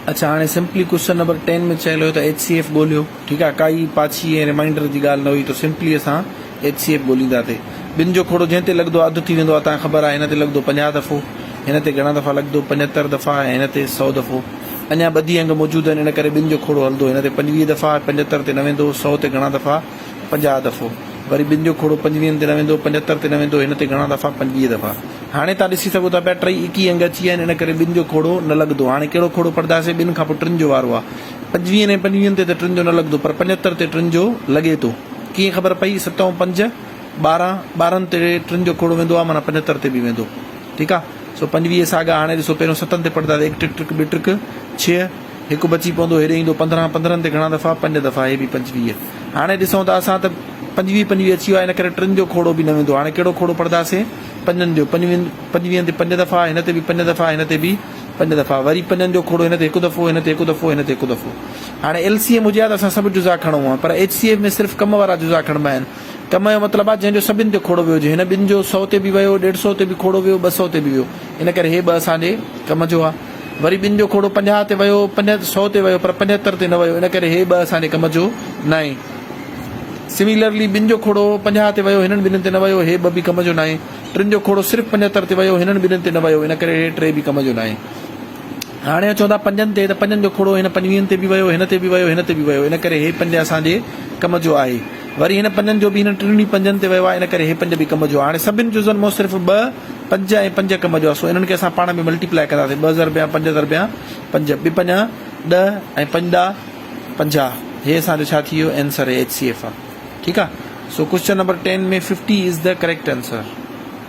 अच्छा हाणे simply question number 10 में चयल हुयो त HCF ॻोल्हियो। ठीकु आहे, काई पाछी ऐं रिमाइंडर जी ॻाल्हि न हुई, तो सिंपली असां HCF ॻोल्हींदासीं। ॿिनि जो खोड़ो जंहिं ते लॻंदो आहे अधु थी वेंदो आहे, तव्हांखे ख़बर आहे। हिन ते लॻंदो 50 दफ़ो, हिन ते घणा दफ़ा लॻंदो 75 दफ़ा, ऐं हिन ते 100 दफ़ो। अञा ॿधी अंग मौजूदु आहिनि, इन करे ॿिनि जो खोड़ो हलंदो। हिन ते 25 दफ़ा, 75 ते न वेंदो, 100 ते घणा दफ़ा 50 दफ़ो। वरी ॿिनि जो खोड़ो 25 ते न वेंदो, 75 ते न वेंदो, हिन ते घणा दफ़ा 50 दफ़ा। हाणे तव्हां ॾिसी सघो था पिया टई 21 अंग अची विया आहिनि, इन करे ॿिनि जो खोड़ो न लॻंदो। हाणे कहिड़ो खोड़ो पढ़ंदासीं? ॿिनि खां पोइ टिनि जो वारो आहे। 25 ऐं 25 ते त टिनि जो न लॻंदो, पर 75 ते टिनि जो लॻे थो। कीअं ख़बर पई? 7 ऐं 5 12, 12 ते टिनि जो खोड़ो वेंदो आहे, माना 75 ते बि वेंदो। ठीकु आहे, सो 25 साॻा। हाणे ॾिसो, पहिरियों 7 ते पढ़ंदासीं, हिकु टिक टिक ॿ टिक 6, हिकु बची पवंदो, हेॾे ईंदो 15, 15 ते घणा दफ़ा 5 दफ़ा, हे बि 25। हाणे ॾिसूं था असां त 25 अची वियो आहे, इन करे टिनि जो खोड़ो बि न वेंदो। हाणे कहिड़ो खोड़ो पढ़ंदासीं? 5 जो। 25 ते 5 दफ़ा, हिन ते बि 5 दफ़ा, हिन ते बि 5 दफ़ा, वरी 5 जो खोड़ो, हिन ते हिकु दफ़ो, हिन ते हिकु दफ़ो, हिन ते हिकु दफ़ो। हाणे LCM हुजे त असां सभु जुज़ा खणूं आहे, पर HCF में सिर्फ़ु कम वारा जुज़ा खणबा आहिनि। कम जो मतिलबु आहे जंहिंजो सभिनि जो खोड़ो वियो हुजे। हिन ॿिनि जो 100 ते बि वियो, 150 ते बि खोड़ो वियो, 200 ते बि वियो, इन करे हे ॿ असांजे कम जो आहे। वरी ॿिनि जो खोड़ो 50 ते वियो, 100 ते वियो, पर 75 ते न वियो, इन करे हे ॿ असांजे कम जो न आहे। सिमिलरली ॿिनि जो खोड़ो 50 ते वियो, हिननि ॿिन्हिनि ते न वियो, हे ॿ बि कम जो न आहे। टिनि जो खोड़ो सिर्फ़ु 75 ते वियो, हिननि ॿिन्हिनि ते न वियो, इन करे हे 3 बि कम जो न आहे। हाणे अचो था 5 ते, त 5 जो खोड़ो हिन 25 ते बि वियो, हिन ते बि वियो, हिन ते बि वियो, इन करे हे 5 असांजे कम जो आहे। वरी हिन 5 जो बि हिन टिनि 5 ते वियो आहे, इन करे हे 5 बि कम जो। हाणे सभिनि जुज़नि मां सिर्फ़ु 2, 5 ऐं 5 कम जो आहे। सो इन्हनि खे असां पाण में मल्टीप्लाई कंदासीं। 2 ज़रबिया 5 ज़रबिया 5, 2 5 10 ऐं 5 ॾह 50। हे असांजो छा थी वियो? आंसर HCF आहे। ठीकु आहे, सो क्वेश्चन नंबर 10 में 50 इज़ द करेक्ट आंसर।